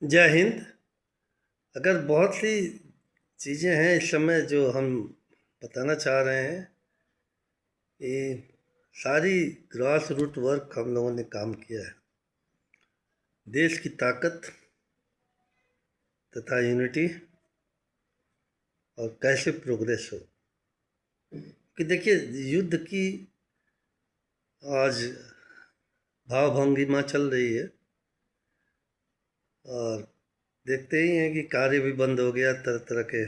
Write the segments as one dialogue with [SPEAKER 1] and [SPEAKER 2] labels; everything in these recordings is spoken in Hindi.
[SPEAKER 1] जय हिंद। अगर बहुत सी चीज़ें हैं इस समय जो हम बताना चाह रहे हैं, ये सारी ग्रास रूट वर्क हम लोगों ने काम किया है। देश की ताकत तथा यूनिटी और कैसे प्रोग्रेस हो। कि देखिए, युद्ध की आज भाव भंगिमा चल रही है और देखते ही हैं कि कार्य भी बंद हो गया। तरह तरह के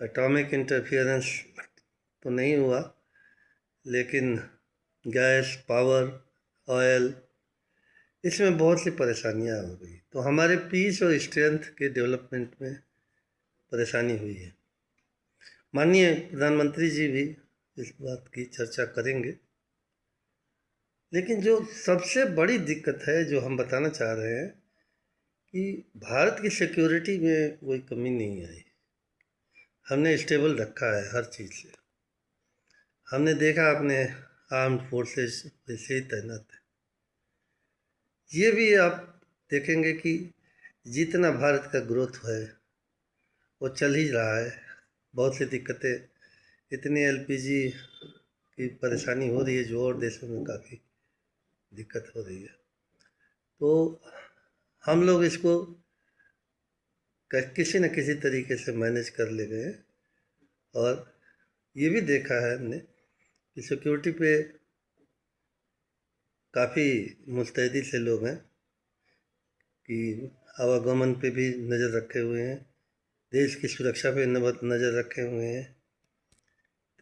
[SPEAKER 1] एटॉमिक इंटरफियरेंस तो नहीं हुआ, लेकिन गैस, पावर, ऑयल, इसमें बहुत सी परेशानियां हो गई, तो हमारे पीस और स्ट्रेंथ के डेवलपमेंट में परेशानी हुई है। माननीय प्रधानमंत्री जी भी इस बात की चर्चा करेंगे, लेकिन जो सबसे बड़ी दिक्कत है जो हम बताना चाह रहे हैं कि भारत की सिक्योरिटी में कोई कमी नहीं आई। हमने स्टेबल रखा है हर चीज़ से। हमने देखा अपने आर्म्ड फोर्सेस वैसे ही तैनात है। ये भी आप देखेंगे कि जितना भारत का ग्रोथ है वो चल ही रहा है। बहुत सी दिक्कतें, इतनी एलपीजी की परेशानी हो रही है जो और देशों में काफ़ी दिक्कत हो रही है। तो हम लोग इसको किसी न किसी तरीके से मैनेज कर ले गए। और ये भी देखा है हमने कि सिक्योरिटी पे काफ़ी मुस्तैदी से लोग हैं कि आवागमन पे भी नज़र रखे हुए हैं, देश की सुरक्षा पे नज़र रखे हुए हैं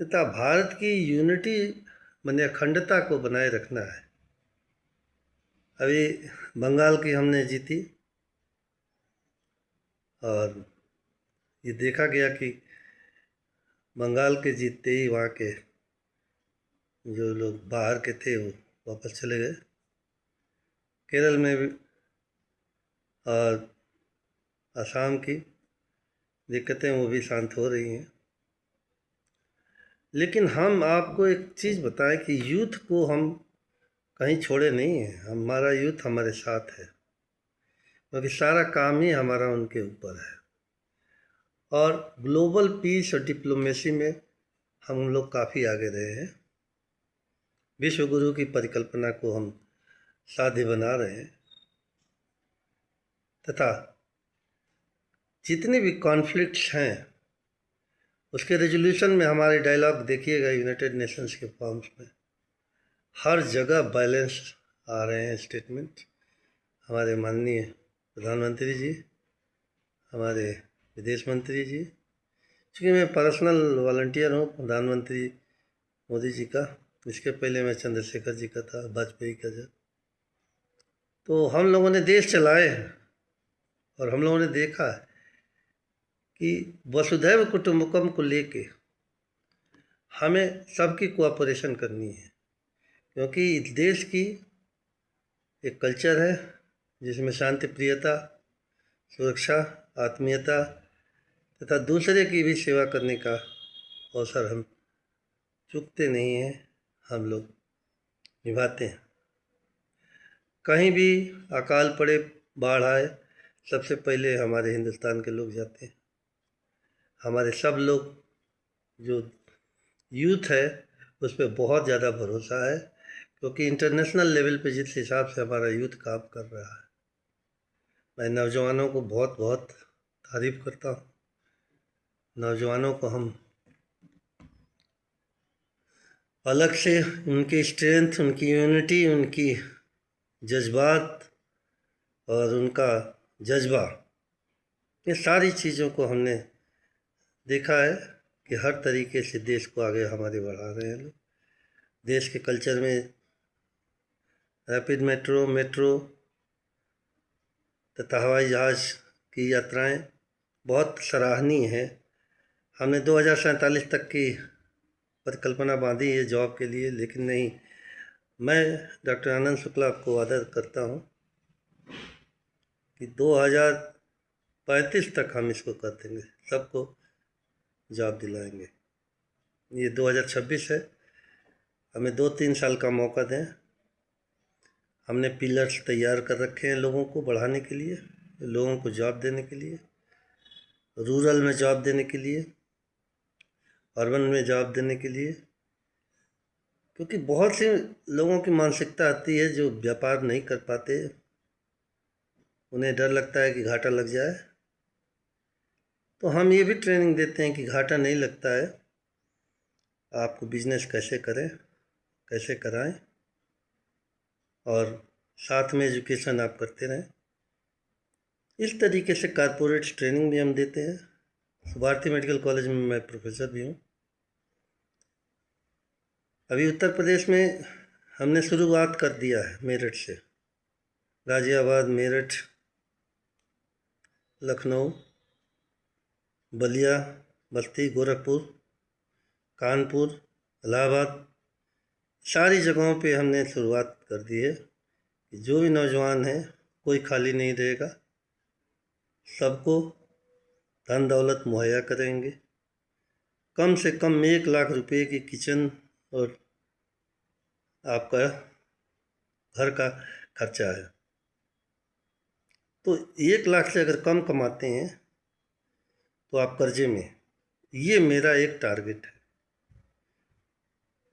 [SPEAKER 1] तथा भारत की यूनिटी माने अखंडता को बनाए रखना है। अभी बंगाल की हमने जीती और ये देखा गया कि बंगाल के जीतते ही वहाँ के जो लोग बाहर के थे वो वापस चले गए। केरल में भी और असम की दिक्कतें वो भी शांत हो रही हैं। लेकिन हम आपको एक चीज़ बताएं कि यूथ को हम कहीं छोड़े नहीं हैं। हमारा यूथ हमारे साथ है, क्योंकि सारा काम ही हमारा उनके ऊपर है। और ग्लोबल पीस और डिप्लोमेसी में हम लोग काफ़ी आगे रहे हैं। विश्व गुरु की परिकल्पना को हम साध्य बना रहे हैं तथा जितने भी कॉन्फ्लिक्ट्स हैं उसके रेजोल्यूशन में हमारे डायलॉग देखिएगा यूनाइटेड नेशंस के फॉर्म्स में हर जगह बैलेंस आ रहे हैं स्टेटमेंट। हमारे माननीय प्रधानमंत्री जी, हमारे विदेश मंत्री जी, चूँकि मैं पर्सनल वॉलंटियर हूँ प्रधानमंत्री मोदी जी का, इसके पहले मैं चंद्रशेखर जी का था, वाजपेयी का जब, तो हम लोगों ने देश चलाए हैं और हम लोगों ने देखा है कि वसुधैव कुटुंबकम को लेके हमें सबकी कोऑपरेशन करनी है, क्योंकि इस देश की एक कल्चर है जिसमें शांति प्रियता, सुरक्षा, आत्मीयता तथा दूसरे की भी सेवा करने का अवसर हम चूकते नहीं हैं, हम लोग निभाते हैं। कहीं भी अकाल पड़े, बाढ़ आए, सबसे पहले हमारे हिंदुस्तान के लोग जाते हैं। हमारे सब लोग जो यूथ है उस पर बहुत ज़्यादा भरोसा है, क्योंकि इंटरनेशनल लेवल पे जिस हिसाब से हमारा यूथ काम कर रहा है, मैं नौजवानों को बहुत बहुत तारीफ़ करता हूँ। नौजवानों को हम अलग से उनकी स्ट्रेंथ, उनकी यूनिटी, उनकी जज्बात और उनका जज्बा, ये सारी चीज़ों को हमने देखा है कि हर तरीके से देश को आगे हमारे बढ़ा रहे हैं लोग। देश के कल्चर में रैपिड मेट्रो तथा हवाई जहाज़ की यात्राएं बहुत सराहनीय हैं। हमने 2047 तक की परिकल्पना बांधी है जॉब के लिए, लेकिन नहीं, मैं डॉक्टर आनंद शुक्ला आपको वादा करता हूँ कि 2035 तक हम इसको कर देंगे, सबको जॉब दिलाएंगे। ये 2026 है, हमें 2-3 साल का मौका दें हमने पिलर्स तैयार कर रखे हैं लोगों को बढ़ाने के लिए, लोगों को जॉब देने के लिए, रूरल में जॉब देने के लिए, अर्बन में जॉब देने के लिए। क्योंकि बहुत से लोगों की मानसिकता आती है जो व्यापार नहीं कर पाते, उन्हें डर लगता है कि घाटा लग जाए। तो हम ये भी ट्रेनिंग देते हैं कि घाटा नहीं लगता है, आपको बिजनेस कैसे करें, कैसे कराएं, और साथ में एजुकेशन आप करते रहें। इस तरीके से कारपोरेट ट्रेनिंग भी हम देते हैं। भारती मेडिकल कॉलेज में मैं प्रोफेसर भी हूँ। अभी उत्तर प्रदेश में हमने शुरुआत कर दिया है मेरठ से। गाज़ियाबाद, मेरठ, लखनऊ, बलिया, बस्ती, गोरखपुर, कानपुर, इलाहाबाद, सारी जगहों पे हमने शुरुआत कर दी है कि जो भी नौजवान है कोई खाली नहीं रहेगा, सबको धन दौलत मुहैया करेंगे। कम से कम 1 लाख रुपए की किचन और आपका घर का खर्चा है। तो 1 लाख से अगर कम कमाते हैं तो आप कर्जे में, ये मेरा एक टारगेट है।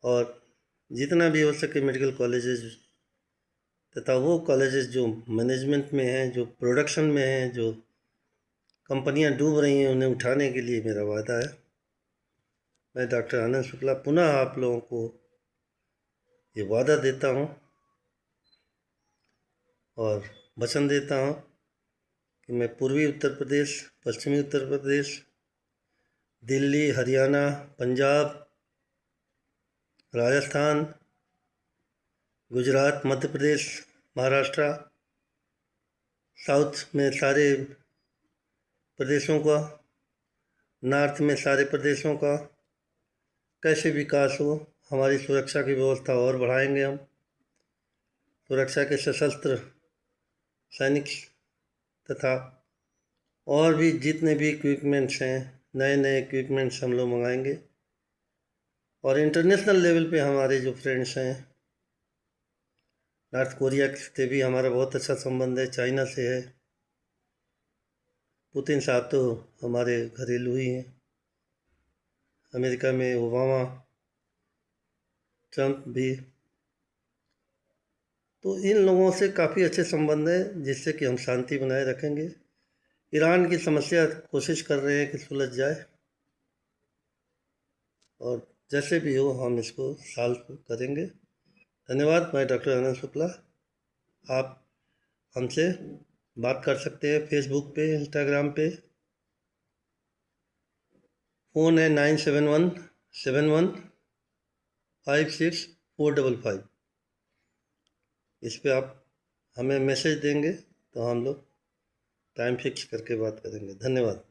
[SPEAKER 1] और जितना भी हो सके मेडिकल कॉलेजेस तथा वो कॉलेजेस जो मैनेजमेंट में हैं, जो प्रोडक्शन में हैं, जो कंपनियां डूब रही हैं, उन्हें उठाने के लिए मेरा वादा है। मैं डॉक्टर आनंद शुक्ला पुनः आप लोगों को ये वादा देता हूँ और वचन देता हूँ कि मैं पूर्वी उत्तर प्रदेश, पश्चिमी उत्तर प्रदेश, दिल्ली, हरियाणा, पंजाब, राजस्थान, गुजरात, मध्य प्रदेश, महाराष्ट्र, साउथ में सारे प्रदेशों का, नॉर्थ में सारे प्रदेशों का कैसे विकास हो, हमारी सुरक्षा की व्यवस्था और बढ़ाएंगे हम। सुरक्षा के सशस्त्र सैनिक तथा और भी जितने भी इक्विपमेंट्स हैं, नए नए इक्विपमेंट्स हम लोग मंगाएंगे। और इंटरनेशनल लेवल पे हमारे जो फ्रेंड्स हैं, नॉर्थ कोरिया से भी हमारा बहुत अच्छा संबंध है, चाइना से है, पुतिन साहब तो हमारे घरेलू ही हैं, अमेरिका में ओबामा, ट्रंप भी। तो इन लोगों से काफ़ी अच्छे संबंध हैं जिससे कि हम शांति बनाए रखेंगे। ईरान की समस्या कोशिश कर रहे हैं कि सुलझ जाए, और जैसे भी हो हम इसको सॉल्व करेंगे। धन्यवाद। मैं डॉक्टर आनंद शुक्ला। आप हमसे बात कर सकते हैं फेसबुक पे, इंस्टाग्राम पे। फ़ोन है 9717156455। इस पे आप हमें मैसेज देंगे तो हम लोग टाइम फिक्स करके बात करेंगे। धन्यवाद।